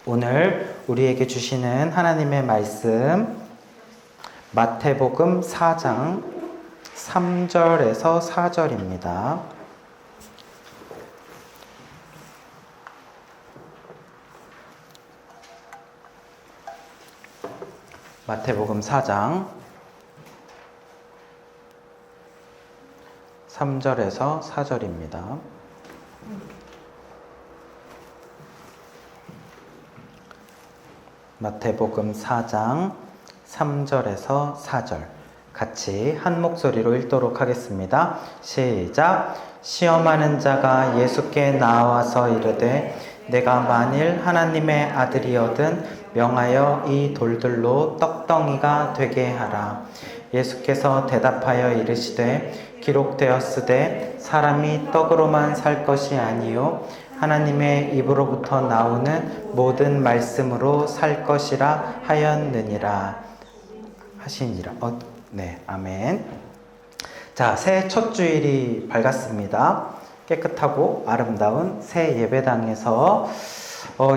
오늘 우리에게 주시는 하나님의 말씀 마태복음 4장 3절에서 4절입니다. 마태복음 4장 3절에서 4절입니다. 마태복음 4장 3절에서 4절 같이 한 목소리로 읽도록 하겠습니다. 시작. 시험하는 자가 예수께 나와서 이르되 내가 만일 하나님의 아들이거든 명하여 이 돌들로 떡덩이가 되게 하라. 예수께서 대답하여 이르시되 기록되었으되 사람이 떡으로만 살 것이 아니요 하나님의 입으로부터 나오는 모든 말씀으로 살 것이라 하였느니라 하시니라. 네, 아멘. 자, 새해 첫 주일이 밝았습니다. 깨끗하고 아름다운 새 예배당에서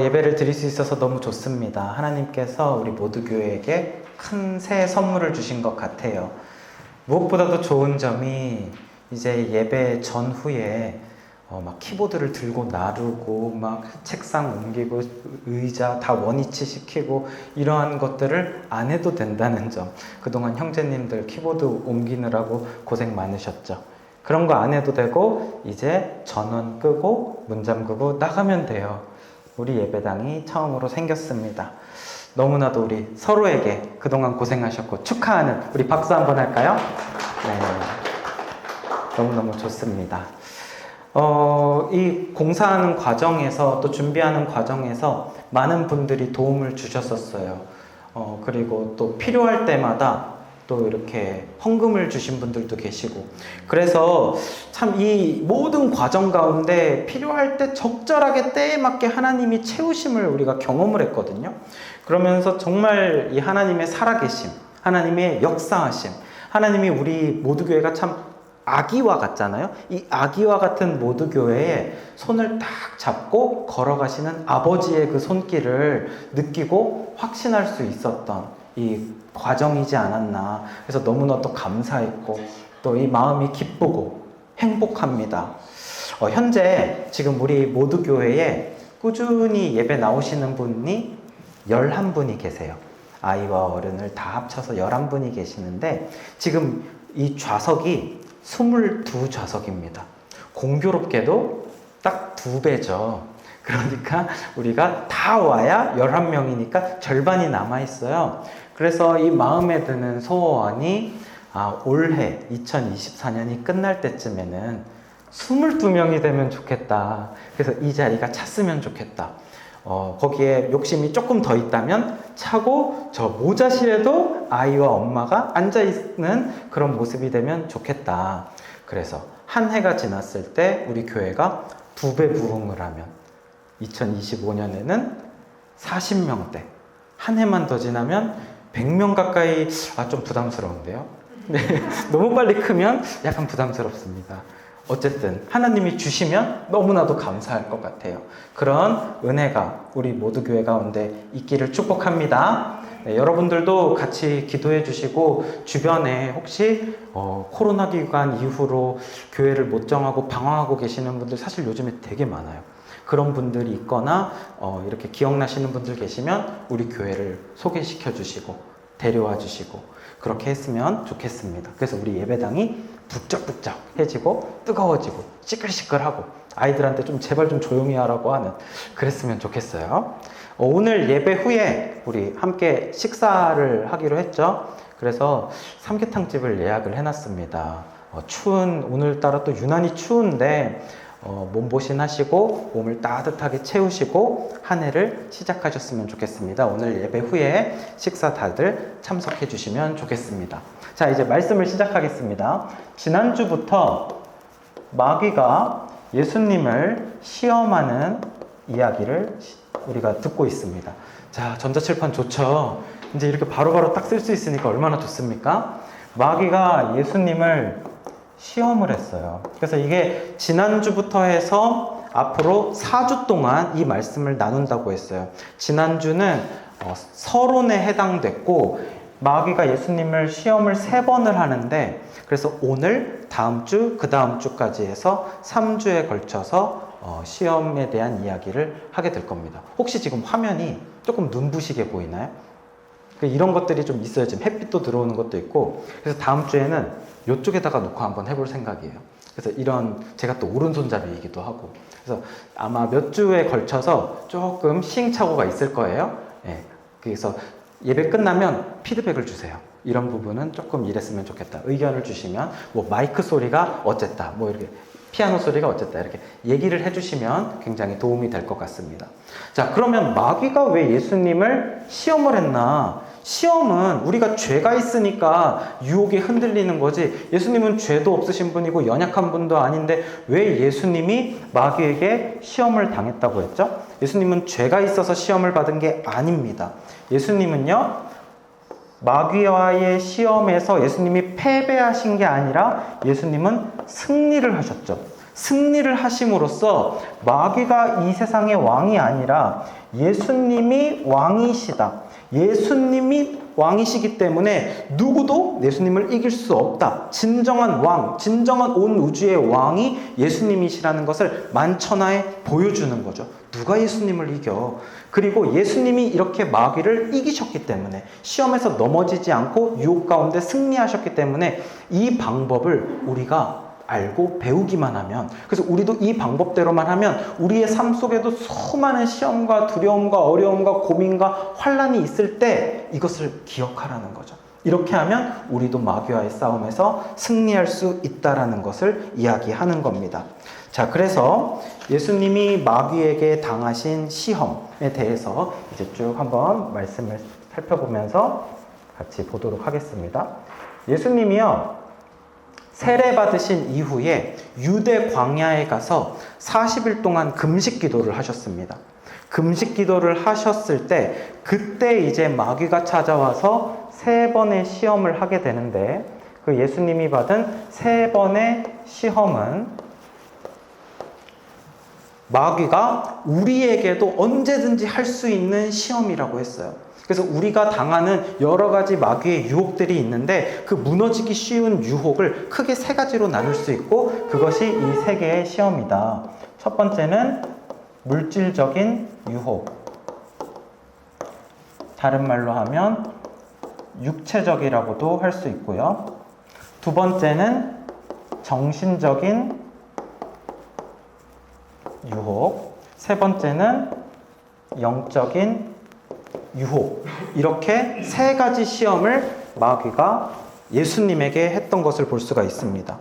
예배를 드릴 수 있어서 너무 좋습니다. 하나님께서 우리 모두 교회에게 큰 새해 선물을 주신 것 같아요. 무엇보다도 좋은 점이 이제 예배 전후에 막 키보드를 들고 나르고 막 책상 옮기고 의자 다 원위치 시키고 이러한 것들을 안 해도 된다는 점. 그동안 형제님들 키보드 옮기느라고 고생 많으셨죠. 그런 거 안 해도 되고 이제 전원 끄고 문 잠그고 나가면 돼요. 우리 예배당이 처음으로 생겼습니다. 너무나도 우리 서로에게 그동안 고생하셨고 축하하는 우리 박수 한번 할까요? 네, 너무너무 좋습니다. 이 공사하는 과정에서 또 준비하는 과정에서 많은 분들이 도움을 주셨었어요. 그리고 또 필요할 때마다 또 이렇게 헌금을 주신 분들도 계시고, 그래서 참 이 모든 과정 가운데 필요할 때 적절하게 때에 맞게 하나님이 채우심을 우리가 경험을 했거든요. 그러면서 정말 이 하나님의 살아계심, 하나님의 역사하심, 하나님이 우리 모두 교회가 참 아기와 같잖아요. 이 아기와 같은 모두 교회에 손을 딱 잡고 걸어가시는 아버지의 그 손길을 느끼고 확신할 수 있었던 이 과정이지 않았나. 그래서 너무나도 감사했고 또 이 마음이 기쁘고 행복합니다. 현재 지금 우리 모두 교회에 꾸준히 예배 나오시는 분이 11분이 계세요. 아이와 어른을 다 합쳐서 11분이 계시는데 지금 이 좌석이 22좌석입니다. 공교롭게도 딱 2배죠. 그러니까 우리가 다 와야 11명이니까 절반이 남아있어요. 그래서 이 마음에 드는 소원이 올해 2024년이 끝날 때쯤에는 22명이 되면 좋겠다. 그래서 이 자리가 찼으면 좋겠다. 거기에 욕심이 조금 더 있다면 차고 저 모자실에도 아이와 엄마가 앉아있는 그런 모습이 되면 좋겠다. 그래서 한 해가 지났을 때 우리 교회가 2배 부흥을 하면 2025년에는 40명대, 한 해만 더 지나면 100명 가까이, 좀 부담스러운데요. 네, 너무 빨리 크면 약간 부담스럽습니다. 어쨌든 하나님이 주시면 너무나도 감사할 것 같아요. 그런 은혜가 우리 모두 교회 가운데 있기를 축복합니다. 네, 여러분들도 같이 기도해 주시고 주변에 혹시 코로나 기간 이후로 교회를 못 정하고 방황하고 계시는 분들 사실 요즘에 되게 많아요. 그런 분들이 있거나 이렇게 기억나시는 분들 계시면 우리 교회를 소개시켜 주시고 데려와 주시고 그렇게 했으면 좋겠습니다. 그래서 우리 예배당이 북적북적해지고 뜨거워지고 시끌시끌하고 아이들한테 좀 제발 좀 조용히 하라고 하는, 그랬으면 좋겠어요. 오늘 예배 후에 우리 함께 식사를 하기로 했죠. 그래서 삼계탕집을 예약을 해놨습니다. 오늘따라 또 유난히 추운데 몸보신 하시고 몸을 따뜻하게 채우시고 한 해를 시작하셨으면 좋겠습니다. 오늘 예배 후에 식사 다들 참석해 주시면 좋겠습니다. 자, 이제 말씀을 시작하겠습니다. 지난주부터 마귀가 예수님을 시험하는 이야기를 우리가 듣고 있습니다. 자, 전자칠판 좋죠? 이제 이렇게 바로바로 딱 쓸 수 있으니까 얼마나 좋습니까? 마귀가 예수님을 시험을 했어요. 그래서 이게 지난주부터 해서 앞으로 4주 동안 이 말씀을 나눈다고 했어요. 지난주는 서론에 해당됐고 마귀가 예수님을 시험을 3번을 하는데 그래서 오늘, 다음 주, 그 다음 주까지 해서 3주에 걸쳐서 시험에 대한 이야기를 하게 될 겁니다. 혹시 지금 화면이 조금 눈부시게 보이나요? 이런 것들이 좀 있어요. 지금 햇빛도 들어오는 것도 있고. 그래서 다음 주에는 이쪽에다가 놓고 한번 해볼 생각이에요. 그래서 이런, 제가 또 오른손잡이이기도 하고. 그래서 아마 몇 주에 걸쳐서 조금 시행착오가 있을 거예요. 예. 그래서 예배 끝나면 피드백을 주세요. 이런 부분은 조금 이랬으면 좋겠다. 의견을 주시면, 뭐 마이크 소리가 어쨌다. 뭐 이렇게 피아노 소리가 어쨌다. 이렇게 얘기를 해주시면 굉장히 도움이 될 것 같습니다. 자, 그러면 마귀가 왜 예수님을 시험을 했나? 시험은 우리가 죄가 있으니까 유혹에 흔들리는 거지 예수님은 죄도 없으신 분이고 연약한 분도 아닌데 왜 예수님이 마귀에게 시험을 당했다고 했죠? 예수님은 죄가 있어서 시험을 받은 게 아닙니다. 예수님은요, 마귀와의 시험에서 예수님이 패배하신 게 아니라 예수님은 승리를 하셨죠. 승리를 하심으로써 마귀가 이 세상의 왕이 아니라 예수님이 왕이시다. 예수님이 왕이시기 때문에 누구도 예수님을 이길 수 없다. 진정한 왕, 진정한 온 우주의 왕이 예수님이시라는 것을 만천하에 보여주는 거죠. 누가 예수님을 이겨? 그리고 예수님이 이렇게 마귀를 이기셨기 때문에 시험에서 넘어지지 않고 유혹 가운데 승리하셨기 때문에 이 방법을 우리가 알고 배우기만 하면, 그래서 우리도 이 방법대로만 하면 우리의 삶 속에도 수많은 시험과 두려움과 어려움과 고민과 환난이 있을 때 이것을 기억하라는 거죠. 이렇게 하면 우리도 마귀와의 싸움에서 승리할 수 있다라는 것을 이야기하는 겁니다. 자, 그래서 예수님이 마귀에게 당하신 시험에 대해서 이제 쭉 한번 말씀을 살펴보면서 같이 보도록 하겠습니다. 예수님이요, 세례 받으신 이후에 유대 광야에 가서 40일 동안 금식 기도를 하셨습니다. 금식 기도를 하셨을 때 그때 이제 마귀가 찾아와서 3번의 시험을 하게 되는데 그 예수님이 받은 3번의 시험은 마귀가 우리에게도 언제든지 할 수 있는 시험이라고 했어요. 그래서 우리가 당하는 여러 가지 마귀의 유혹들이 있는데 그 무너지기 쉬운 유혹을 크게 3가지로 나눌 수 있고 그것이 이 3개의 시험이다. 첫 번째는 물질적인 유혹. 다른 말로 하면 육체적이라고도 할 수 있고요. 두 번째는 정신적인 유혹. 세 번째는 영적인 유혹. 이렇게 3가지 시험을 마귀가 예수님에게 했던 것을 볼 수가 있습니다.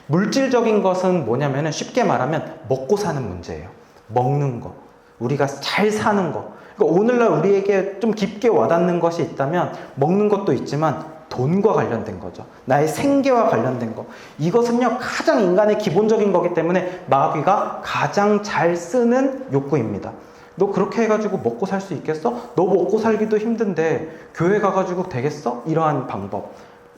물질적인 것은 뭐냐면 쉽게 말하면 먹고 사는 문제예요. 먹는 거. 우리가 잘 사는 거. 그러니까 오늘날 우리에게 좀 깊게 와닿는 것이 있다면 먹는 것도 있지만 돈과 관련된 거죠. 나의 생계와 관련된 거. 이것은요, 가장 인간의 기본적인 거기 때문에 마귀가 가장 잘 쓰는 욕구입니다. 너 그렇게 해가지고 먹고 살 수 있겠어? 너 먹고 살기도 힘든데 교회 가가지고 되겠어? 이러한 방법.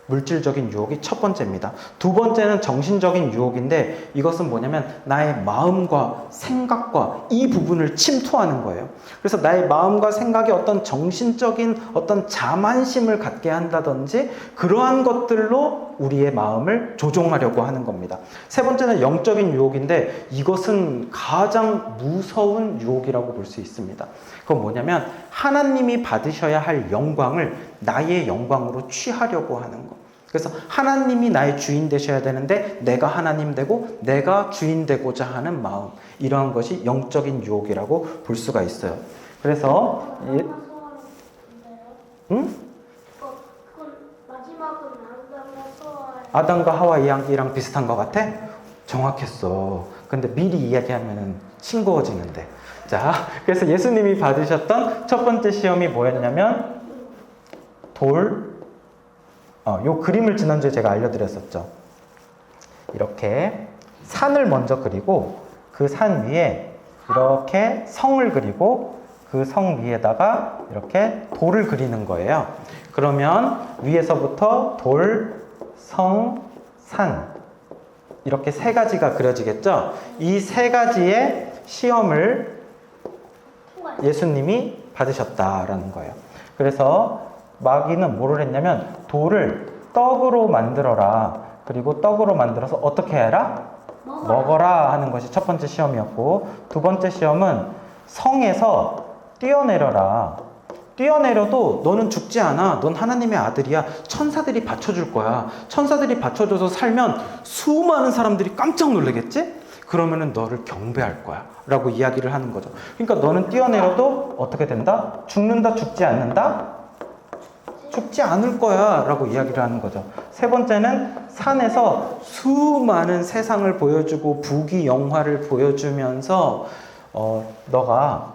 물질적인 유혹이 첫 번째입니다. 두 번째는 정신적인 유혹인데 이것은 뭐냐면 나의 마음과 생각과 이 부분을 침투하는 거예요. 그래서 나의 마음과 생각에 어떤 정신적인 어떤 자만심을 갖게 한다든지 그러한 것들로 우리의 마음을 조종하려고 하는 겁니다. 세 번째는 영적인 유혹인데 이것은 가장 무서운 유혹이라고 볼 수 있습니다. 그건 뭐냐면 하나님이 받으셔야 할 영광을 나의 영광으로 취하려고 하는 거. 그래서 하나님이 나의 주인 되셔야 되는데 내가 하나님 되고 내가 주인 되고자 하는 마음, 이러한 것이 영적인 유혹이라고 볼 수가 있어요. 그래서 아담과 하와 이야기랑 비슷한 것 같아? 정확했어. 근데 미리 이야기하면 싱거워지는데. 자, 그래서 예수님이 받으셨던 첫 번째 시험이 뭐였냐면 요 그림을 지난주에 제가 알려드렸었죠. 이렇게 산을 먼저 그리고 그 산 위에 이렇게 성을 그리고 그 성 위에다가 이렇게 돌을 그리는 거예요. 그러면 위에서부터 돌, 성, 산 이렇게 3가지가 그려지겠죠. 이 3가지의 시험을 예수님이 받으셨다라는 거예요. 그래서 마귀는 뭐를 했냐면 돌을 떡으로 만들어라. 그리고 떡으로 만들어서 어떻게 해라? 먹어라 하는 것이 첫 번째 시험이었고, 두 번째 시험은 성에서 뛰어내려라. 뛰어내려도 너는 죽지 않아. 넌 하나님의 아들이야. 천사들이 받쳐줄 거야. 천사들이 받쳐줘서 살면 수많은 사람들이 깜짝 놀라겠지? 그러면은 너를 경배할 거야. 라고 이야기를 하는 거죠. 그러니까 너는 뛰어내려도 어떻게 된다? 죽는다, 죽지 않는다? 죽지 않을 거야. 라고 이야기를 하는 거죠. 세 번째는 산에서 수많은 세상을 보여주고 부귀 영화를 보여주면서 너가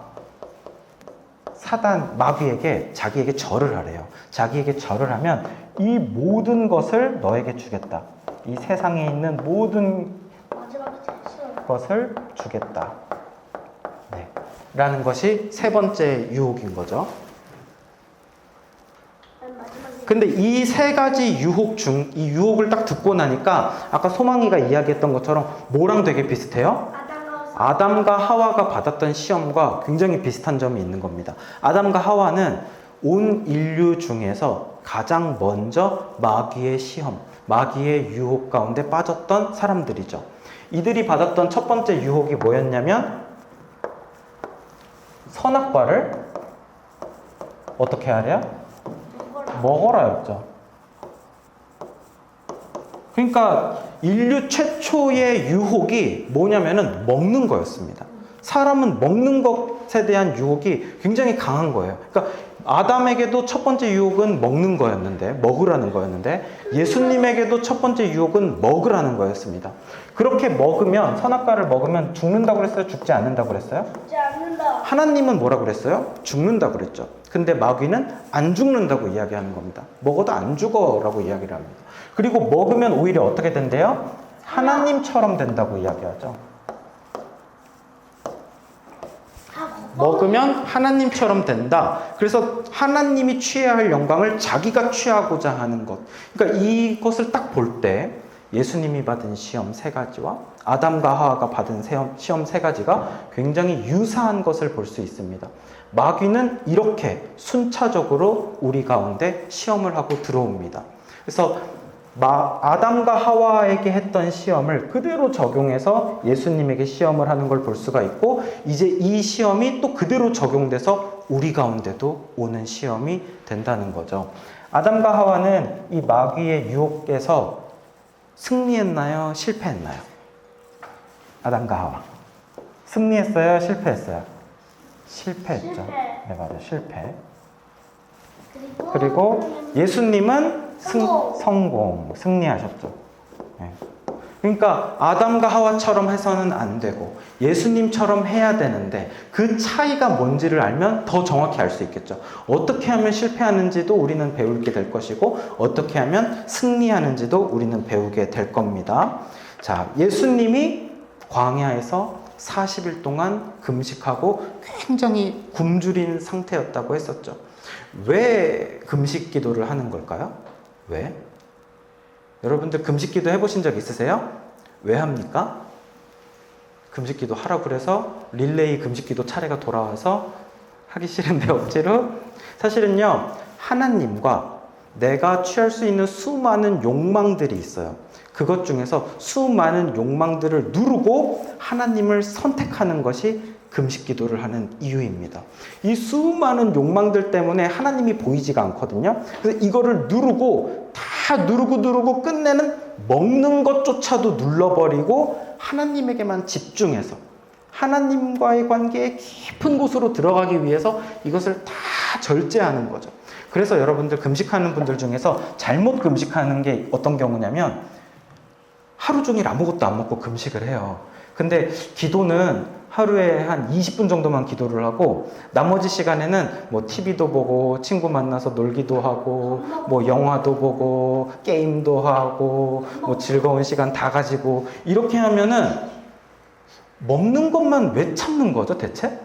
사단, 마귀에게 자기에게 절을 하래요. 자기에게 절을 하면 이 모든 것을 너에게 주겠다. 이 세상에 있는 모든 것을 주겠다. 네. 라는 것이 세 번째 유혹인 거죠. 근데 이 세 가지 유혹 중, 이 유혹을 딱 듣고 나니까 아까 소망이가 이야기했던 것처럼 뭐랑 되게 비슷해요? 아담과 하와가 받았던 시험과 굉장히 비슷한 점이 있는 겁니다. 아담과 하와는 온 인류 중에서 가장 먼저 마귀의 시험, 마귀의 유혹 가운데 빠졌던 사람들이죠. 이들이 받았던 첫 번째 유혹이 뭐였냐면 선악과를 어떻게 하래요? 먹어라였죠. 그러니까 인류 최초의 유혹이 뭐냐면은 먹는 거였습니다. 사람은 먹는 것에 대한 유혹이 굉장히 강한 거예요. 그러니까 아담에게도 첫 번째 유혹은 먹는 거였는데, 먹으라는 거였는데, 예수님에게도 첫 번째 유혹은 먹으라는 거였습니다. 그렇게 먹으면, 선악과를 먹으면 죽는다고 그랬어요? 죽지 않는다고 그랬어요? 죽지 않는다. 하나님은 뭐라 그랬어요? 죽는다고 그랬죠. 근데 마귀는 안 죽는다고 이야기하는 겁니다. 먹어도 안 죽어라고 이야기를 합니다. 그리고 먹으면 오히려 어떻게 된대요? 하나님처럼 된다고 이야기하죠. 먹으면 하나님처럼 된다. 그래서 하나님이 취해야 할 영광을 자기가 취하고자 하는 것. 그러니까 이것을 딱 볼 때 예수님이 받은 시험 세 가지와 아담과 하와가 받은 시험 세 가지가 굉장히 유사한 것을 볼 수 있습니다. 마귀는 이렇게 순차적으로 우리 가운데 시험을 하고 들어옵니다. 그래서 아담과 하와에게 했던 시험을 그대로 적용해서 예수님에게 시험을 하는 걸 볼 수가 있고, 이제 이 시험이 또 그대로 적용돼서 우리 가운데도 오는 시험이 된다는 거죠. 아담과 하와는 이 마귀의 유혹에서 승리했나요? 실패했나요? 아담과 하와. 승리했어요? 실패했어요? 실패했죠. 네, 맞아요. 실패. 그리고 예수님은 성공, 승리하셨죠. 네. 그러니까 아담과 하와처럼 해서는 안 되고 예수님처럼 해야 되는데 그 차이가 뭔지를 알면 더 정확히 알 수 있겠죠. 어떻게 하면 실패하는지도 우리는 배우게 될 것이고 어떻게 하면 승리하는지도 우리는 배우게 될 겁니다. 자, 예수님이 광야에서 40일 동안 금식하고 굉장히 굶주린 상태였다고 했었죠. 왜 금식 기도를 하는 걸까요? 왜? 여러분들 금식 기도 해보신 적 있으세요? 왜 합니까? 금식 기도 하라고 그래서 릴레이 금식 기도 차례가 돌아와서 하기 싫은데 억지로? 사실은요, 하나님과 내가 취할 수 있는 수많은 욕망들이 있어요. 그것 중에서 수많은 욕망들을 누르고 하나님을 선택하는 것이 금식 기도를 하는 이유입니다. 이 수많은 욕망들 때문에 하나님이 보이지가 않거든요. 그래서 이거를 누르고 다 누르고 끝내는 먹는 것조차도 눌러버리고 하나님에게만 집중해서 하나님과의 관계에 깊은 곳으로 들어가기 위해서 이것을 다 절제하는 거죠. 그래서 여러분들 금식하는 분들 중에서 잘못 금식하는 게 어떤 경우냐면 하루 종일 아무것도 안 먹고 금식을 해요. 근데 기도는 하루에 한 20분 정도만 기도를 하고 나머지 시간에는 뭐 TV도 보고 친구 만나서 놀기도 하고 뭐 영화도 보고 게임도 하고 뭐 즐거운 시간 다 가지고 이렇게 하면은 먹는 것만 왜 참는 거죠 대체?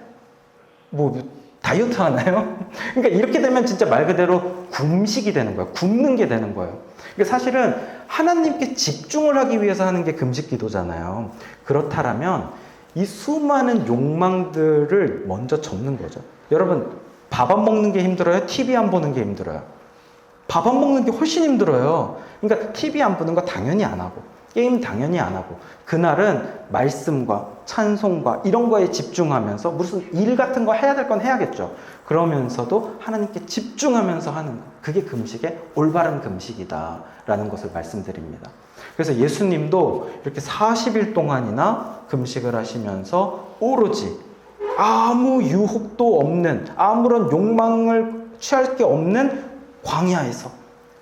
뭐 다이어트 하나요? 그러니까 이렇게 되면 진짜 말 그대로 금식이 되는 거예요. 굶는 게 되는 거예요. 그러니까 사실은 하나님께 집중을 하기 위해서 하는 게 금식 기도잖아요. 그렇다면 이 수많은 욕망들을 먼저 접는 거죠. 여러분, 밥 안 먹는 게 힘들어요? TV 안 보는 게 힘들어요? 밥 안 먹는 게 훨씬 힘들어요. 그러니까 TV 안 보는 거 당연히 안 하고, 게임 당연히 안 하고, 그날은 말씀과 찬송과 이런 거에 집중하면서 무슨 일 같은 거 해야 될 건 해야겠죠. 그러면서도 하나님께 집중하면서 하는 거, 그게 금식의 올바른 금식이다라는 것을 말씀드립니다. 그래서 예수님도 이렇게 40일 동안이나 금식을 하시면서 오로지 아무 유혹도 없는, 아무런 욕망을 취할 게 없는 광야에서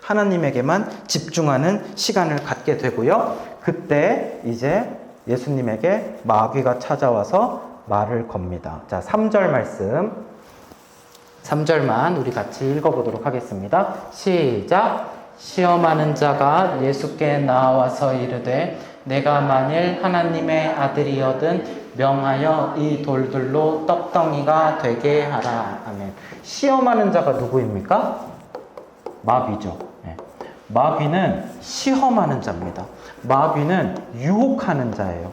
하나님에게만 집중하는 시간을 갖게 되고요. 그때 이제 예수님에게 마귀가 찾아와서 말을 겁니다. 자, 3절 말씀. 3절만 우리 같이 읽어보도록 하겠습니다. 시작. 시험하는 자가 예수께 나와서 이르되 내가 만일 하나님의 아들이거든 명하여 이 돌들로 떡덩이가 되게 하라. 아멘. 시험하는 자가 누구입니까? 마귀죠. 네. 마귀는 시험하는 자입니다. 마귀는 유혹하는 자예요.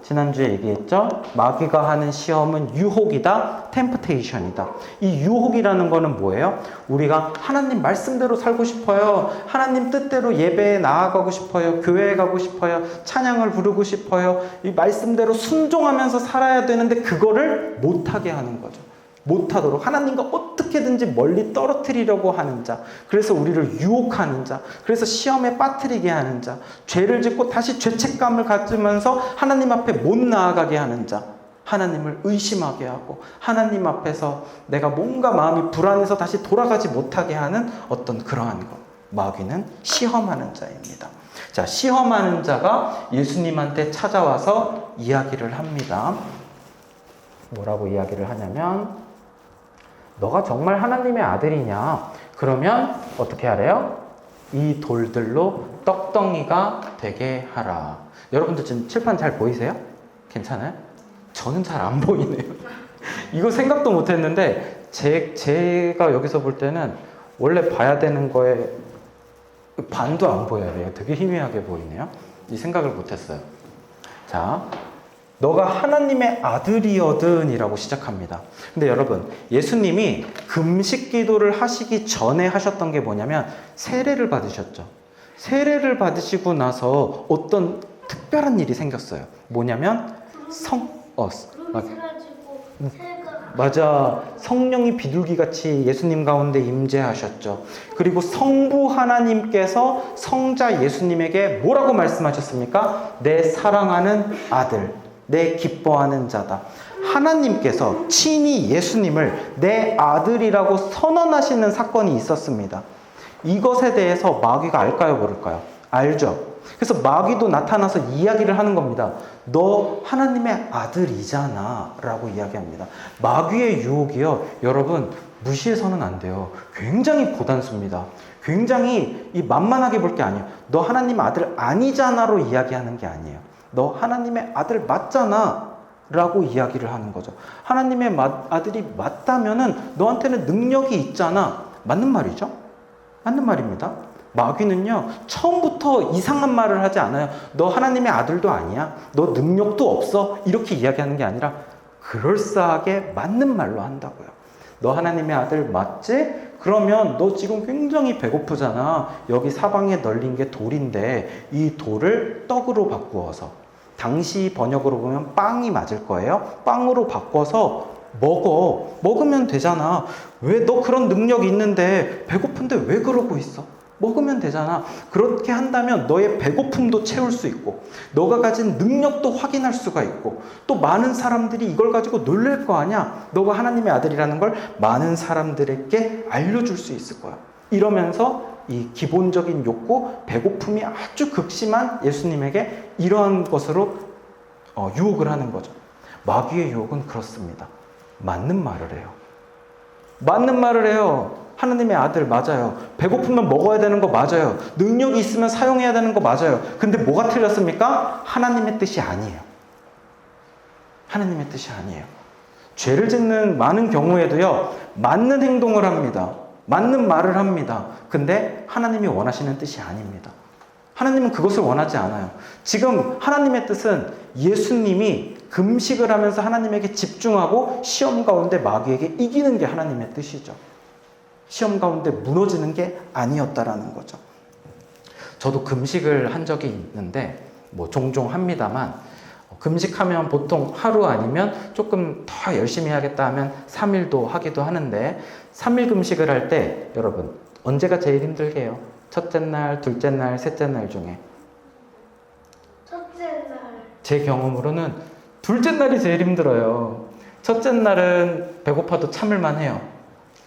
지난주에 얘기했죠? 마귀가 하는 시험은 유혹이다, 템프테이션이다. 이 유혹이라는 거는 뭐예요? 우리가 하나님 말씀대로 살고 싶어요. 하나님 뜻대로 예배에 나아가고 싶어요. 교회에 가고 싶어요. 찬양을 부르고 싶어요. 이 말씀대로 순종하면서 살아야 되는데 그거를 못하게 하는 거죠. 못하도록 하나님과 어떻게든지 멀리 떨어뜨리려고 하는 자, 그래서 우리를 유혹하는 자, 그래서 시험에 빠뜨리게 하는 자, 죄를 짓고 다시 죄책감을 가지면서 하나님 앞에 못 나아가게 하는 자, 하나님을 의심하게 하고 하나님 앞에서 내가 뭔가 마음이 불안해서 다시 돌아가지 못하게 하는 어떤 그러한 것, 마귀는 시험하는 자입니다. 자, 시험하는 자가 예수님한테 찾아와서 이야기를 합니다. 뭐라고 이야기를 하냐면, 너가 정말 하나님의 아들이냐? 그러면 어떻게 하래요? 이 돌들로 떡덩이가 되게 하라. 여러분들 지금 칠판 잘 보이세요? 괜찮아요? 저는 잘 안 보이네요. 이거 생각도 못 했는데 제가 여기서 볼 때는 원래 봐야 되는 거에 반도 안 보여야 돼요. 되게 희미하게 보이네요. 이 생각을 못 했어요. 자, 너가 하나님의 아들이거든 이라고 시작합니다. 근데 여러분, 예수님이 금식 기도를 하시기 전에 하셨던 게 뭐냐면 세례를 받으셨죠. 세례를 받으시고 나서 어떤 특별한 일이 생겼어요. 뭐냐면 맞아, 성령이 비둘기같이 예수님 가운데 임재하셨죠. 그리고 성부 하나님께서 성자 예수님에게 뭐라고 말씀하셨습니까? 내 사랑하는 아들, 내 기뻐하는 자다. 하나님께서 친히 예수님을 내 아들이라고 선언하시는 사건이 있었습니다. 이것에 대해서 마귀가 알까요, 모를까요? 알죠. 그래서 마귀도 나타나서 이야기를 하는 겁니다. 너 하나님의 아들이잖아 라고 이야기합니다. 마귀의 유혹이요, 여러분 무시해서는 안 돼요. 굉장히 고단수입니다. 굉장히 만만하게 볼 게 아니에요. 너 하나님 아들 아니잖아로 이야기하는 게 아니에요. 너 하나님의 아들 맞잖아 라고 이야기를 하는 거죠. 하나님의 아들이 맞다면은 너한테는 능력이 있잖아. 맞는 말이죠? 맞는 말입니다. 마귀는요, 처음부터 이상한 말을 하지 않아요. 너 하나님의 아들도 아니야. 너 능력도 없어. 이렇게 이야기하는 게 아니라 그럴싸하게 맞는 말로 한다고요. 너 하나님의 아들 맞지? 그러면 너 지금 굉장히 배고프잖아. 여기 사방에 널린 게 돌인데 이 돌을 떡으로 바꾸어서, 당시 번역으로 보면 빵이 맞을 거예요. 빵으로 바꿔서 먹으면 되잖아. 왜 너 그런 능력이 있는데 배고픈데 왜 그러고 있어? 먹으면 되잖아. 그렇게 한다면 너의 배고픔도 채울 수 있고 너가 가진 능력도 확인할 수가 있고 또 많은 사람들이 이걸 가지고 놀랄 거 아니야. 너가 하나님의 아들이라는 걸 많은 사람들에게 알려줄 수 있을 거야. 이러면서 이 기본적인 욕구, 배고픔이 아주 극심한 예수님에게 이러한 것으로 유혹을 하는 거죠. 마귀의 유혹은 그렇습니다. 맞는 말을 해요. 맞는 말을 해요. 하나님의 아들 맞아요. 배고프면 먹어야 되는 거 맞아요. 능력이 있으면 사용해야 되는 거 맞아요. 근데 뭐가 틀렸습니까? 하나님의 뜻이 아니에요. 하나님의 뜻이 아니에요. 죄를 짓는 많은 경우에도요, 맞는 행동을 합니다. 맞는 말을 합니다. 근데 하나님이 원하시는 뜻이 아닙니다. 하나님은 그것을 원하지 않아요. 지금 하나님의 뜻은 예수님이 금식을 하면서 하나님에게 집중하고 시험 가운데 마귀에게 이기는 게 하나님의 뜻이죠. 시험 가운데 무너지는 게 아니었다라는 거죠. 저도 금식을 한 적이 있는데 뭐 종종 합니다만, 금식하면 보통 하루 아니면 조금 더 열심히 하겠다 하면 3일도 하기도 하는데, 3일 금식을 할 때 여러분 언제가 제일 힘들게요? 첫째 날, 둘째 날, 셋째 날 중에? 첫째 날. 제 경험으로는 둘째 날이 제일 힘들어요. 첫째 날은 배고파도 참을만 해요.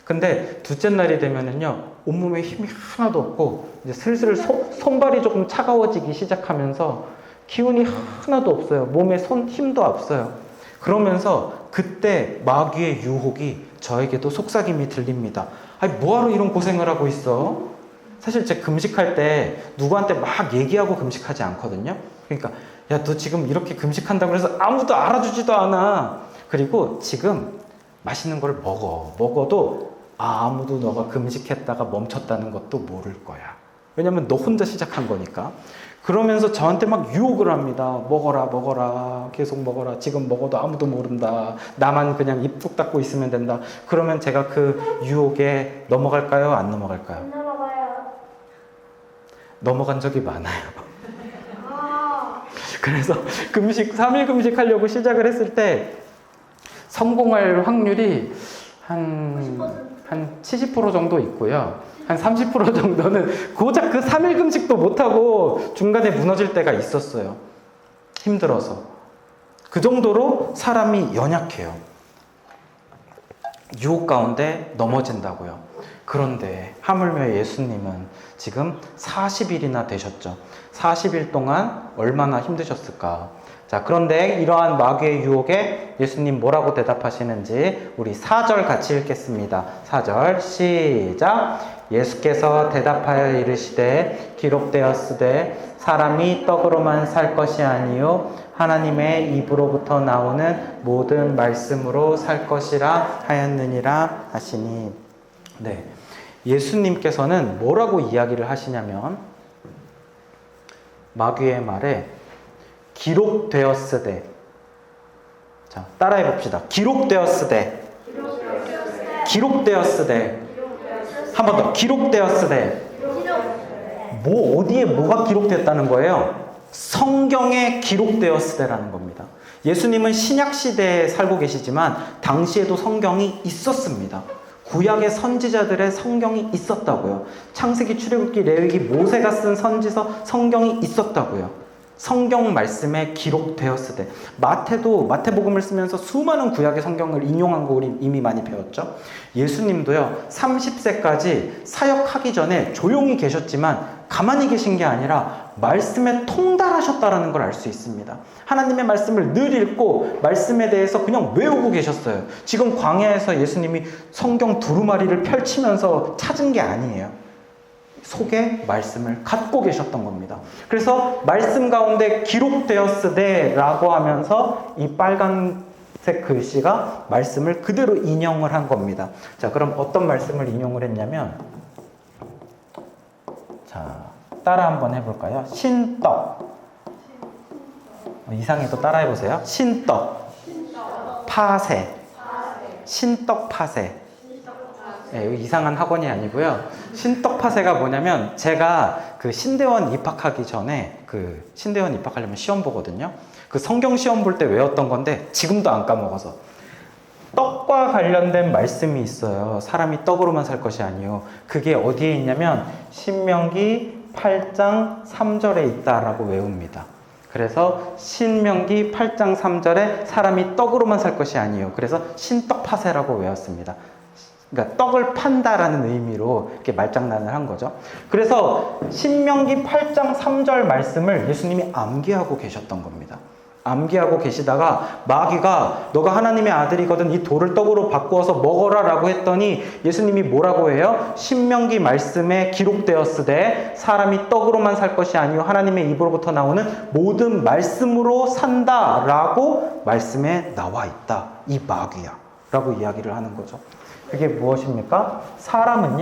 근데 둘째 날이 되면은요, 온몸에 힘이 하나도 없고 이제 슬슬 손발이 조금 차가워지기 시작하면서 기운이 하나도 없어요. 몸에 힘도 없어요. 그러면서 그때 마귀의 유혹이 저에게도 속삭임이 들립니다. 아니, 뭐하러 이런 고생을 하고 있어? 사실 제 금식할 때 누구한테 막 얘기하고 금식하지 않거든요. 그러니까 야, 너 지금 이렇게 금식한다고 해서 아무도 알아주지도 않아. 그리고 지금 맛있는 걸 먹어도 아무도 너가 금식했다가 멈췄다는 것도 모를 거야. 왜냐면 너 혼자 시작한 거니까. 그러면서 저한테 막 유혹을 합니다. 먹어라, 계속 먹어라. 지금 먹어도 아무도 모른다. 나만 그냥 입 뚝 닫고 있으면 된다. 그러면 제가 그 유혹에 넘어갈까요? 안 넘어갈까요? 안 넘어가요. 넘어간 적이 많아요. 아. 그래서 3일 금식 하려고 시작을 했을 때 성공할 확률이 한 70% 정도 있고요. 한 30% 정도는 고작 그 3일 금식도 못하고 중간에 무너질 때가 있었어요. 힘들어서. 그 정도로 사람이 연약해요. 유혹 가운데 넘어진다고요. 그런데 하물며 예수님은 지금 40일이나 되셨죠. 40일 동안 얼마나 힘드셨을까. 자, 그런데 이러한 마귀의 유혹에 예수님 뭐라고 대답하시는지 우리 4절 같이 읽겠습니다. 4절 시작. 예수께서 대답하여 이르시되 기록되었으되 사람이 떡으로만 살 것이 아니요 하나님의 입으로부터 나오는 모든 말씀으로 살 것이라 하였느니라 하시니. 네, 예수님께서는 뭐라고 이야기를 하시냐면 마귀의 말에 기록되었으되, 자, 따라해 봅시다. 기록되었으되, 기록되었으되, 한 번 더, 기록되었으되. 뭐 어디에 뭐가 기록됐다는 거예요? 성경에 기록되었으되라는 겁니다. 예수님은 신약 시대에 살고 계시지만 당시에도 성경이 있었습니다. 구약의 선지자들의 성경이 있었다고요. 창세기, 출애굽기, 레위기, 모세가 쓴 선지서 성경이 있었다고요. 성경 말씀에 기록되었으되. 마태복음을 쓰면서 수많은 구약의 성경을 인용한 거 우리 이미 많이 배웠죠. 예수님도요 30세까지 사역하기 전에 조용히 계셨지만 가만히 계신 게 아니라 말씀에 통달하셨다는 걸 알 수 있습니다. 하나님의 말씀을 늘 읽고 말씀에 대해서 그냥 외우고 계셨어요. 지금 광야에서 예수님이 성경 두루마리를 펼치면서 찾은 게 아니에요. 속에 말씀을 갖고 계셨던 겁니다. 그래서 말씀 가운데 기록되었으되 라고 하면서 이 빨간색 글씨가 말씀을 그대로 인용을 한 겁니다. 자, 그럼 어떤 말씀을 인용을 했냐면, 자, 따라 한번 해볼까요? 신떡. 이상해도 따라 해보세요. 신떡, 파세. 신떡 파세. 네, 이상한 학원이 아니고요. 신떡파세가 뭐냐면, 제가 그 신대원 입학하기 전에, 그 신대원 입학하려면 시험 보거든요. 그 성경 시험 볼 때 외웠던 건데 지금도 안 까먹어서. 떡과 관련된 말씀이 있어요. 사람이 떡으로만 살 것이 아니요. 그게 어디에 있냐면 신명기 8장 3절에 있다라고 외웁니다. 그래서 신명기 8장 3절에 사람이 떡으로만 살 것이 아니요. 그래서 신떡파세라고 외웠습니다. 그러니까 떡을 판다라는 의미로 이렇게 말장난을 한 거죠. 그래서 신명기 8장 3절 말씀을 예수님이 암기하고 계셨던 겁니다. 암기하고 계시다가 마귀가 너가 하나님의 아들이거든 이 돌을 떡으로 바꾸어서 먹어라 라고 했더니 예수님이 뭐라고 해요? 신명기 말씀에 기록되었으되 사람이 떡으로만 살 것이 아니요 하나님의 입으로부터 나오는 모든 말씀으로 산다 라고 말씀에 나와 있다. 이 마귀야 라고 이야기를 하는 거죠. 그게 무엇입니까? 사람은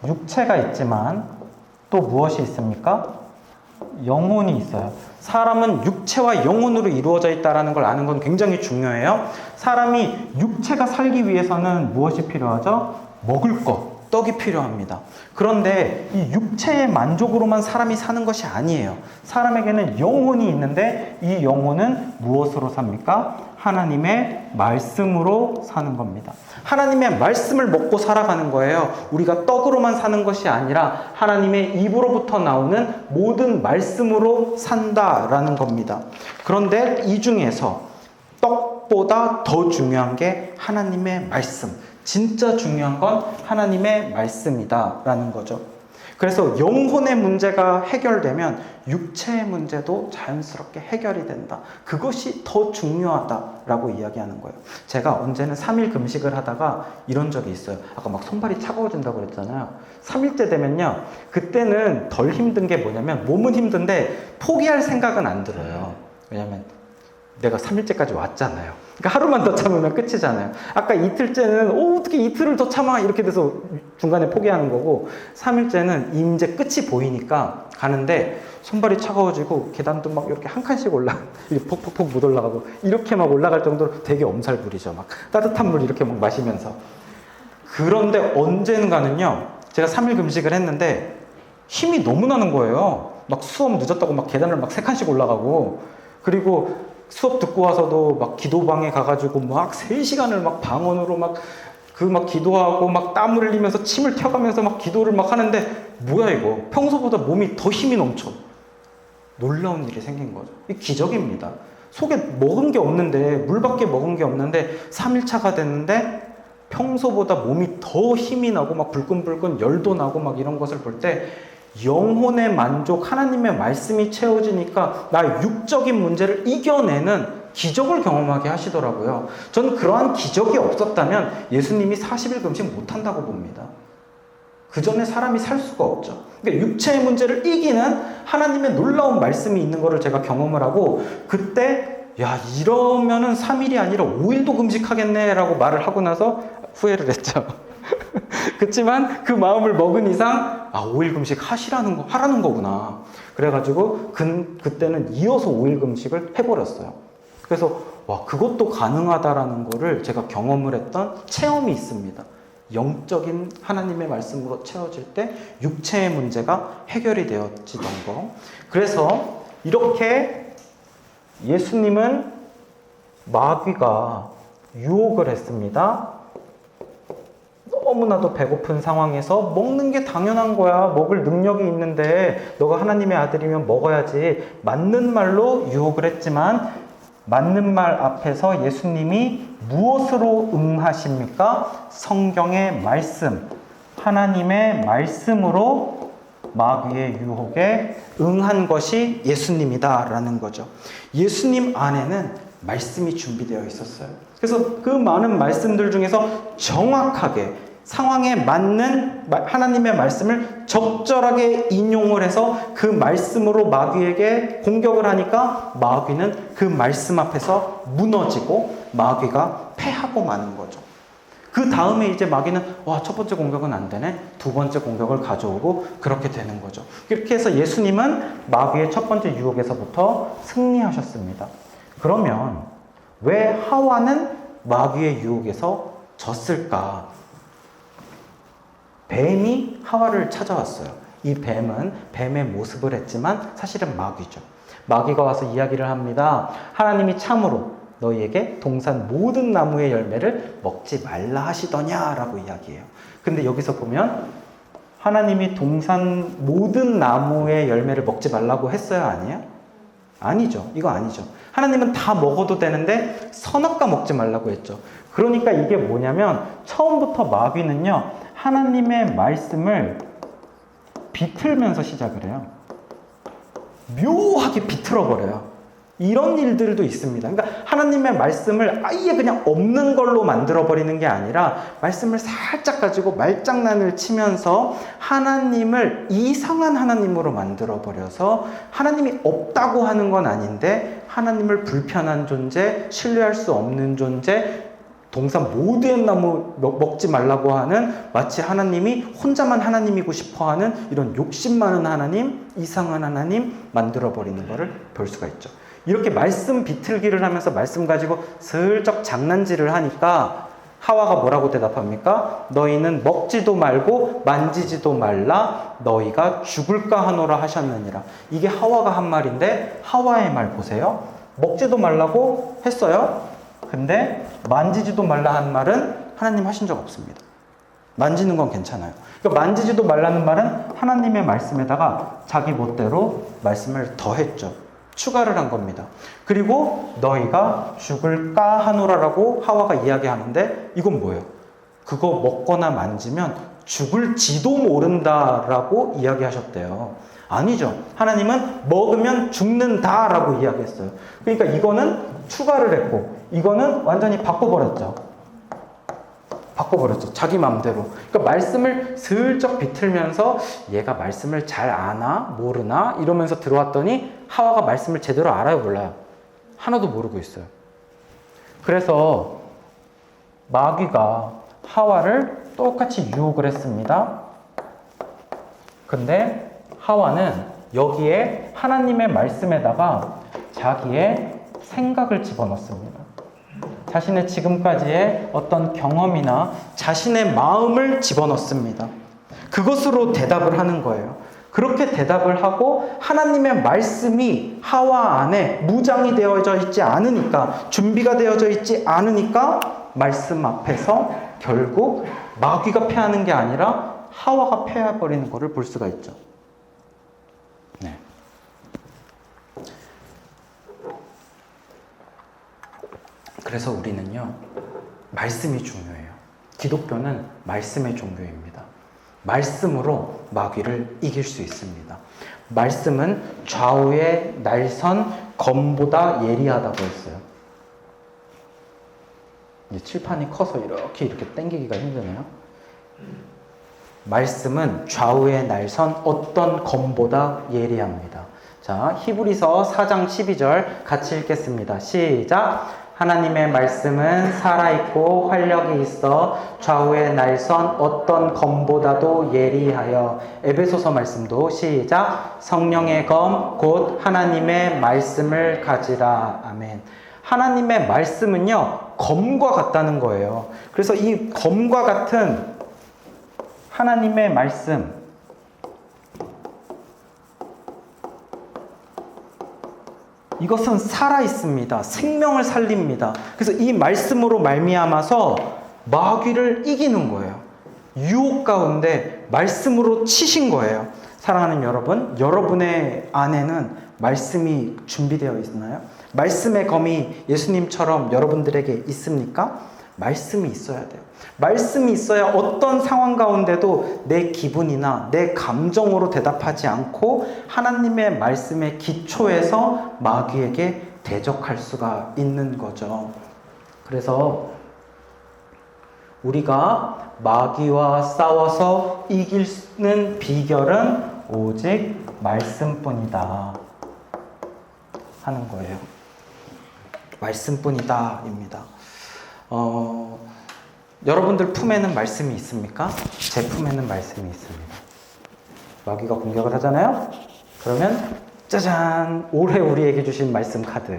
육체가 있지만 또 무엇이 있습니까? 영혼이 있어요. 사람은 육체와 영혼으로 이루어져 있다는 걸 아는 건 굉장히 중요해요. 사람이 육체가 살기 위해서는 무엇이 필요하죠? 먹을 것, 떡이 필요합니다. 그런데 이 육체의 만족으로만 사람이 사는 것이 아니에요. 사람에게는 영혼이 있는데 이 영혼은 무엇으로 삽니까? 하나님의 말씀으로 사는 겁니다. 하나님의 말씀을 먹고 살아가는 거예요. 우리가 떡으로만 사는 것이 아니라 하나님의 입으로부터 나오는 모든 말씀으로 산다라는 겁니다. 그런데 이 중에서 떡보다 더 중요한 게 하나님의 말씀. 진짜 중요한 건 하나님의 말씀이다라는 거죠. 그래서 영혼의 문제가 해결되면 육체의 문제도 자연스럽게 해결이 된다. 그것이 더 중요하다라고 이야기하는 거예요. 제가 언제는 3일 금식을 하다가 이런 적이 있어요. 아까 막 손발이 차가워진다고 그랬잖아요. 3일째 되면요. 그때는 덜 힘든 게 뭐냐면 몸은 힘든데 포기할 생각은 안 들어요. 왜냐면 내가 3일째까지 왔잖아요. 그러니까 하루만 더 참으면 끝이잖아요. 아까 이틀째는 어떻게 이틀을 더 참아 이렇게 돼서 중간에 포기하는 거고 3일째는 이제 끝이 보이니까 가는데 손발이 차가워지고 계단도 막 이렇게 한 칸씩 이렇게 폭폭폭 못 올라가고 이렇게 막 올라갈 정도로 되게 엄살 부리죠. 막 따뜻한 물 이렇게 막 마시면서. 그런데 언젠가는요. 제가 3일 금식을 했는데 힘이 너무 나는 거예요. 막 수업 늦었다고 막 계단을 막 3칸씩 올라가고 그리고 수업 듣고 와서도 막 기도방에 가가지고 막 3시간을 막 방언으로 막 기도하고 막 땀 흘리면서 침을 튀어가면서 막 기도를 막 하는데 뭐야 이거 평소보다 몸이 더 힘이 넘쳐. 놀라운 일이 생긴 거죠. 이 기적입니다. 속에 먹은 게 없는데 물밖에 먹은 게 없는데 3일차가 됐는데 평소보다 몸이 더 힘이 나고 막 불끈불끈 열도 나고 막 이런 것을 볼 때 영혼의 만족, 하나님의 말씀이 채워지니까 나 육적인 문제를 이겨내는 기적을 경험하게 하시더라고요. 저는 그러한 기적이 없었다면 예수님이 40일 금식 못한다고 봅니다. 그 전에 사람이 살 수가 없죠. 그러니까 육체의 문제를 이기는 하나님의 놀라운 말씀이 있는 것을 제가 경험을 하고 그때 야 이러면은 3일이 아니라 5일도 금식하겠네 라고 말을 하고 나서 후회를 했죠. 그렇지만 그 마음을 먹은 이상 5일 금식 하라는 거구나. 그래가지고 그때는 이어서 5일 금식을 해버렸어요. 그래서 와 그것도 가능하다라는 거를 제가 경험을 했던 체험이 있습니다. 영적인 하나님의 말씀으로 채워질 때 육체의 문제가 해결이 되어지던 거. 그래서 이렇게 예수님은 마귀가 유혹을 했습니다. 너무나도 배고픈 상황에서 먹는 게 당연한 거야. 먹을 능력이 있는데 너가 하나님의 아들이면 먹어야지. 맞는 말로 유혹을 했지만 맞는 말 앞에서 예수님이 무엇으로 응하십니까? 성경의 말씀, 하나님의 말씀으로 마귀의 유혹에 응한 것이 예수님이다라는 거죠. 예수님 안에는 말씀이 준비되어 있었어요. 그래서 그 많은 말씀들 중에서 정확하게 상황에 맞는 하나님의 말씀을 적절하게 인용을 해서 그 말씀으로 마귀에게 공격을 하니까 마귀는 그 말씀 앞에서 무너지고 마귀가 패하고 마는 거죠. 그 다음에 이제 마귀는 첫 번째 공격은 안 되네. 두 번째 공격을 가져오고 그렇게 되는 거죠. 이렇게 해서 예수님은 마귀의 첫 번째 유혹에서부터 승리하셨습니다. 그러면 왜 하와는 마귀의 유혹에서 졌을까? 뱀이 하와를 찾아왔어요. 이 뱀은 뱀의 모습을 했지만 사실은 마귀죠. 마귀가 와서 이야기를 합니다. 하나님이 참으로 너희에게 동산 모든 나무의 열매를 먹지 말라 하시더냐라고 이야기해요. 근데 여기서 보면 하나님이 동산 모든 나무의 열매를 먹지 말라고 했어요? 아니에요? 아니죠. 이거 아니죠. 하나님은 다 먹어도 되는데 선악과 먹지 말라고 했죠. 그러니까 이게 뭐냐면 처음부터 마귀는요. 하나님의 말씀을 비틀면서 시작을 해요. 묘하게 비틀어버려요. 이런 일들도 있습니다. 그러니까 하나님의 말씀을 아예 그냥 없는 걸로 만들어버리는 게 아니라 말씀을 살짝 가지고 말장난을 치면서 하나님을 이상한 하나님으로 만들어버려서 하나님이 없다고 하는 건 아닌데 하나님을 불편한 존재, 신뢰할 수 없는 존재, 동산 모두의 나무 먹지 말라고 하는, 마치 하나님이 혼자만 하나님이고 싶어하는 이런 욕심 많은 하나님, 이상한 하나님 만들어버리는 것을 볼 수가 있죠. 이렇게 말씀 비틀기를 하면서 말씀 가지고 슬쩍 장난질을 하니까 하와가 뭐라고 대답합니까? 너희는 먹지도 말고 만지지도 말라, 너희가 죽을까 하노라 하셨느니라. 이게 하와가 한 말인데 하와의 말 보세요. 먹지도 말라고 했어요. 근데 만지지도 말라 한 말은 하나님 하신 적 없습니다. 만지는 건 괜찮아요. 그러니까 만지지도 말라는 말은 하나님의 말씀에다가 자기 멋대로 말씀을 더했죠. 추가를 한 겁니다. 그리고 너희가 죽을까 하노라라고 하와가 이야기하는데 이건 뭐예요? 그거 먹거나 만지면 죽을지도 모른다라고 이야기하셨대요. 아니죠. 하나님은 먹으면 죽는다라고 이야기했어요. 그러니까 이거는 추가를 했고 이거는 완전히 바꿔버렸죠. 자기 마음대로. 그러니까 말씀을 슬쩍 비틀면서 얘가 말씀을 잘 아나 모르나 이러면서 들어왔더니 하와가 말씀을 제대로 알아요 몰라요? 하나도 모르고 있어요. 그래서 마귀가 하와를 똑같이 유혹을 했습니다. 근데 하와는 여기에 하나님의 말씀에다가 자기의 생각을 집어넣습니다. 자신의 지금까지의 어떤 경험이나 자신의 마음을 집어넣습니다. 그것으로 대답을 하는 거예요. 그렇게 대답을 하고 하나님의 말씀이 하와 안에 무장이 되어져 있지 않으니까, 준비가 되어져 있지 않으니까 말씀 앞에서 결국 마귀가 패하는 게 아니라 하와가 패해버리는 것을 볼 수가 있죠. 네. 그래서 우리는요, 말씀이 중요해요. 기독교는 말씀의 종교입니다. 말씀으로 마귀를 이길 수 있습니다. 말씀은 좌우의 날선 검보다 예리하다고 했어요. 이제 칠판이 커서 이렇게 당기기가 힘드네요. 말씀은 좌우의 날선 어떤 검보다 예리합니다. 자, 히브리서 4장 12절 같이 읽겠습니다. 시작! 하나님의 말씀은 살아있고 활력이 있어 좌우의 날선 어떤 검보다도 예리하여. 에베소서 말씀도 시작! 성령의 검 곧 하나님의 말씀을 가지라. 아멘. 하나님의 말씀은요, 검과 같다는 거예요. 그래서 이 검과 같은 하나님의 말씀, 이것은 살아있습니다. 생명을 살립니다. 그래서 이 말씀으로 말미암아서 마귀를 이기는 거예요. 유혹 가운데 말씀으로 치신 거예요. 사랑하는 여러분, 여러분의 안에는 말씀이 준비되어 있나요? 말씀의 검이 예수님처럼 여러분들에게 있습니까? 말씀이 있어야 돼요. 말씀이 있어야 어떤 상황 가운데도 내 기분이나 내 감정으로 대답하지 않고 하나님의 말씀의 기초에서 마귀에게 대적할 수가 있는 거죠. 그래서 우리가 마귀와 싸워서 이기는 비결은 오직 말씀뿐이다 하는 거예요. 말씀뿐이다 입니다. 여러분들 품에는 말씀이 있습니까? 제 품에는 말씀이 있습니다. 마귀가 공격을 하잖아요? 그러면 짜잔! 올해 우리에게 주신 말씀 카드.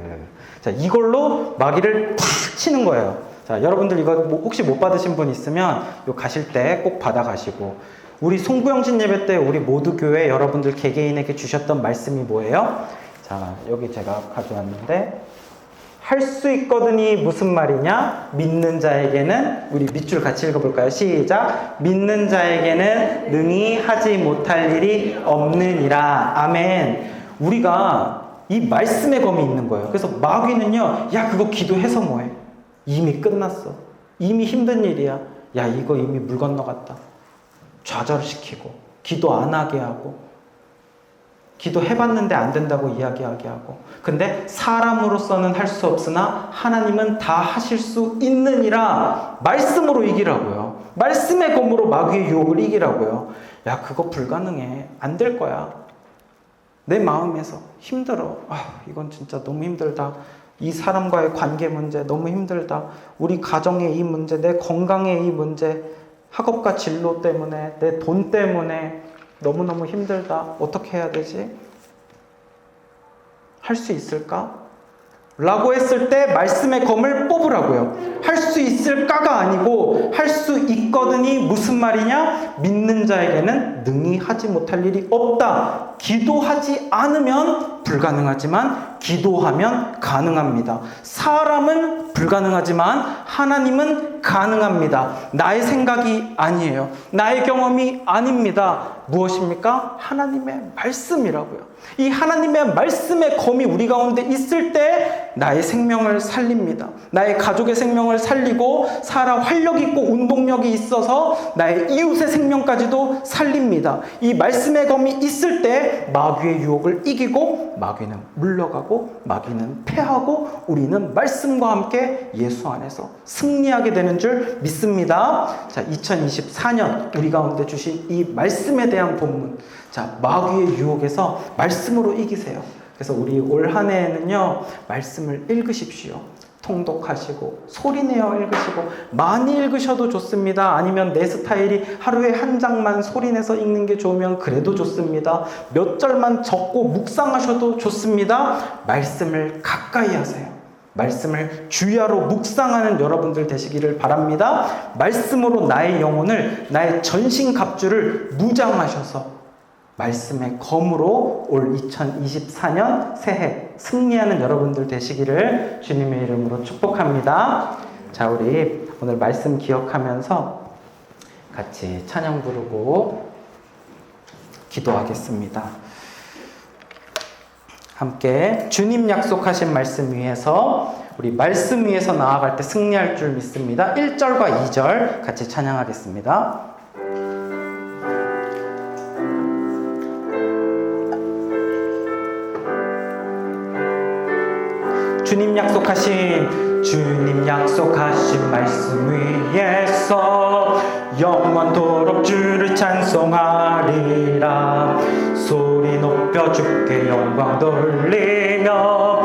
자, 이걸로 마귀를 탁 치는 거예요. 자, 여러분들 이거 혹시 못 받으신 분 있으면 요 가실 때 꼭 받아가시고, 우리 송구영신 예배 때 우리 모두 교회 여러분들 개개인에게 주셨던 말씀이 뭐예요? 자, 여기 제가 가져왔는데, 할 수 있거든이 무슨 말이냐? 믿는 자에게는, 우리 밑줄 같이 읽어볼까요? 시작! 믿는 자에게는 능히 하지 못할 일이 없느니라. 아멘. 우리가 이 말씀의 검이 있는 거예요. 그래서 마귀는요, 야, 그거 기도해서 뭐해? 이미 끝났어. 이미 힘든 일이야. 야, 이거 이미 물 건너갔다. 좌절시키고, 기도 안 하게 하고, 기도해봤는데 안 된다고 이야기하게 하고. 근데 사람으로서는 할 수 없으나 하나님은 다 하실 수 있느니라. 말씀으로 이기라고요. 말씀의 검으로 마귀의 유혹을 이기라고요. 야, 그거 불가능해. 안 될 거야. 내 마음에서 힘들어. 아, 이건 진짜 너무 힘들다. 이 사람과의 관계 문제 너무 힘들다. 우리 가정의 이 문제, 내 건강의 이 문제, 학업과 진로 때문에, 내 돈 때문에 너무너무 힘들다. 어떻게 해야 되지? 할 수 있을까? 라고 했을 때 말씀의 검을 뽑으라고요. 할 수 있을까가 아니고 할 수 있거든이 무슨 말이냐? 믿는 자에게는 능히 하지 못할 일이 없다. 기도하지 않으면 불가능하지만 기도하면 가능합니다. 사람은 불가능하지만 하나님은 가능합니다. 나의 생각이 아니에요. 나의 경험이 아닙니다. 무엇입니까? 하나님의 말씀이라고요. 이 하나님의 말씀의 검이 우리 가운데 있을 때 나의 생명을 살립니다. 나의 가족의 생명을 살리고 살아 활력 있고 운동력이 있어서 나의 이웃의 생명까지도 살립니다. 이 말씀의 검이 있을 때 마귀의 유혹을 이기고 마귀는 물러가고 마귀는 패하고 우리는 말씀과 함께 예수 안에서 승리하게 되는 줄 믿습니다. 자, 2024년 우리 가운데 주신 이 말씀에 대한 본문. 자, 마귀의 유혹에서 말씀으로 이기세요. 그래서 우리 올 한 해에는요, 말씀을 읽으십시오. 통독하시고 소리내어 읽으시고 많이 읽으셔도 좋습니다. 아니면 내 스타일이 하루에 한 장만 소리내서 읽는 게 좋으면 그래도 좋습니다. 몇 절만 적고 묵상하셔도 좋습니다. 말씀을 가까이 하세요. 말씀을 주야로 묵상하는 여러분들 되시기를 바랍니다. 말씀으로 나의 영혼을, 나의 전신갑주를 무장하셔서 말씀의 검으로 올 2024년 새해 승리하는 여러분들 되시기를 주님의 이름으로 축복합니다. 자, 우리 오늘 말씀 기억하면서 같이 찬양 부르고 기도하겠습니다. 함께 주님 약속하신 말씀 위에서 우리 말씀 위에서 나아갈 때 승리할 줄 믿습니다. 1절과 2절 같이 찬양하겠습니다. 주님 약속하신 말씀 위에서 영원토록 주를 찬송하리라. 소리 높여 주께 영광 돌리며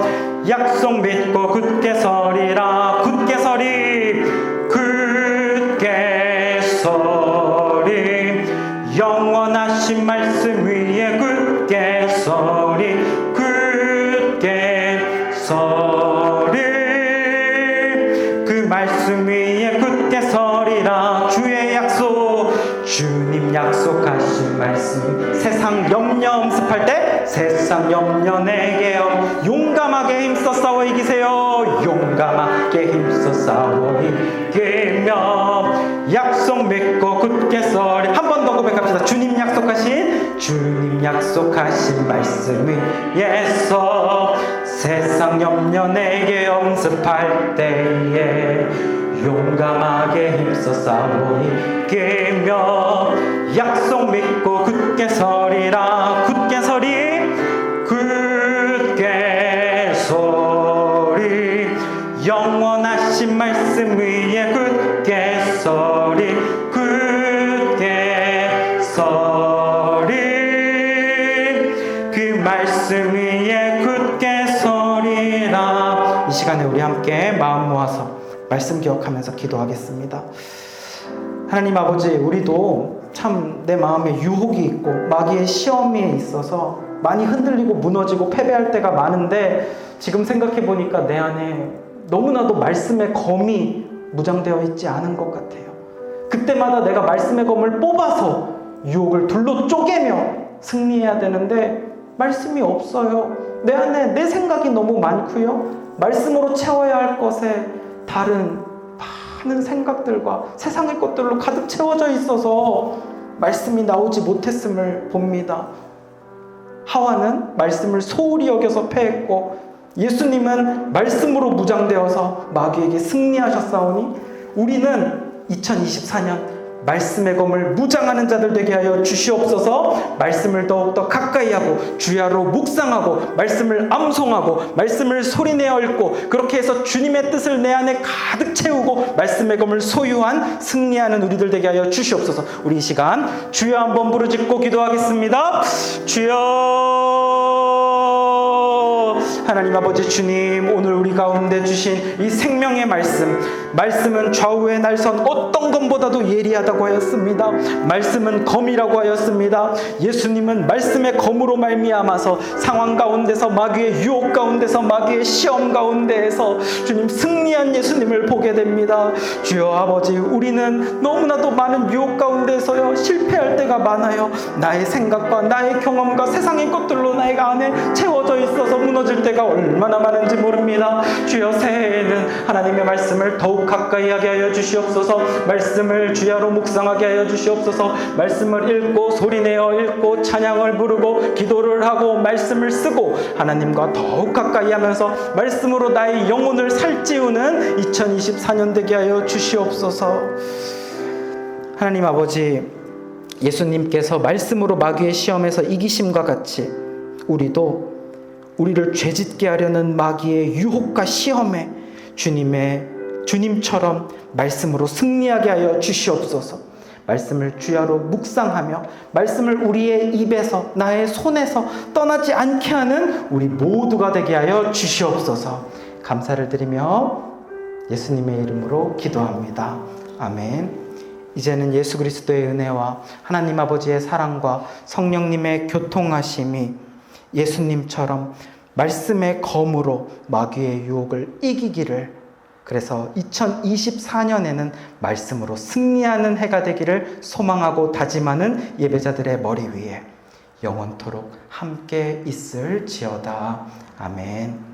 약속 믿고 굳게 서리라. 굳게 서리 영원하신 말씀 위에 굳게 서리. 그 말씀 위에 굳게 서리라. 주의 약속, 주님 약속하신 말씀. 세상 염려 음습할 때 세상 염려 내게 용감하게 힘써 싸워 이기세요. 용감하게 힘써 싸워 이기며 약속 믿고 굳게 서리. 한 번 더 고백합시다. 주님 약속하신 말씀 위에서 세상 염려 내게 엄습할 때에 용감하게 힘써 싸워 이기며 약속 믿고 굳게 서리라. 굳게 서리 영원하신 말씀 위에 굳게 서리. 그 말씀 위에 굳게 서리라. 이 시간에 우리 함께 마음 모아서 말씀 기억하면서 기도하겠습니다. 하나님 아버지, 우리도 참 내 마음에 유혹이 있고 마귀의 시험에 있어서 많이 흔들리고 무너지고 패배할 때가 많은데 지금 생각해 보니까 내 안에 너무나도 말씀의 검이 무장되어 있지 않은 것 같아요. 그때마다 내가 말씀의 검을 뽑아서 유혹을 둘로 쪼개며 승리해야 되는데 말씀이 없어요. 내 안에 내 생각이 너무 많고요. 말씀으로 채워야 할 것에 다른 많은 생각들과 세상의 것들로 가득 채워져 있어서 말씀이 나오지 못했음을 봅니다. 하와는 말씀을 소홀히 여겨서 패했고 예수님은 말씀으로 무장되어서 마귀에게 승리하셨사오니 우리는 2024년 말씀의 검을 무장하는 자들 되게 하여 주시옵소서. 말씀을 더욱더 가까이 하고 주야로 묵상하고 말씀을 암송하고 말씀을 소리내어 읽고 그렇게 해서 주님의 뜻을 내 안에 가득 채우고 말씀의 검을 소유한 승리하는 우리들 되게 하여 주시옵소서. 우리 이 시간 주여 한번 부르짖고 기도하겠습니다. 주여 하나님 아버지 주님, 오늘 우리 가운데 주신 이 생명의 말씀은 좌우의 날선 어떤 것보다도 예리하다고 하였습니다. 말씀은 검이라고 하였습니다. 예수님은 말씀의 검으로 말미암아서 상황 가운데서, 마귀의 유혹 가운데서, 마귀의 시험 가운데에서 주님 승리한 예수님을 보게 됩니다. 주여 아버지, 우리는 너무나도 많은 유혹 가운데서요 실패할 때가 많아요. 나의 생각과 나의 경험과 세상의 것들로 나의 안에 채워져 있어서 무너질 때가 얼마나 많은지 모릅니다. 주여 새해에는 하나님의 말씀을 더욱 가까이 하게 하여 주시옵소서. 말씀을 주야로 묵상하게 하여 주시옵소서. 말씀을 읽고 소리내어 읽고 찬양을 부르고 기도를 하고 말씀을 쓰고 하나님과 더욱 가까이 하면서 말씀으로 나의 영혼을 살찌우는 2024년 되게 하여 주시옵소서. 하나님 아버지, 예수님께서 말씀으로 마귀의 시험에서 이기심과 같이 우리를 죄짓게 하려는 마귀의 유혹과 시험에 주님처럼 말씀으로 승리하게 하여 주시옵소서. 말씀을 주야로 묵상하며 말씀을 우리의 입에서, 나의 손에서 떠나지 않게 하는 우리 모두가 되게 하여 주시옵소서. 감사를 드리며 예수님의 이름으로 기도합니다. 아멘. 이제는 예수 그리스도의 은혜와 하나님 아버지의 사랑과 성령님의 교통하심이 예수님처럼 말씀의 검으로 마귀의 유혹을 이기기를, 그래서 2024년에는 말씀으로 승리하는 해가 되기를 소망하고 다짐하는 예배자들의 머리 위에 영원토록 함께 있을지어다. 아멘.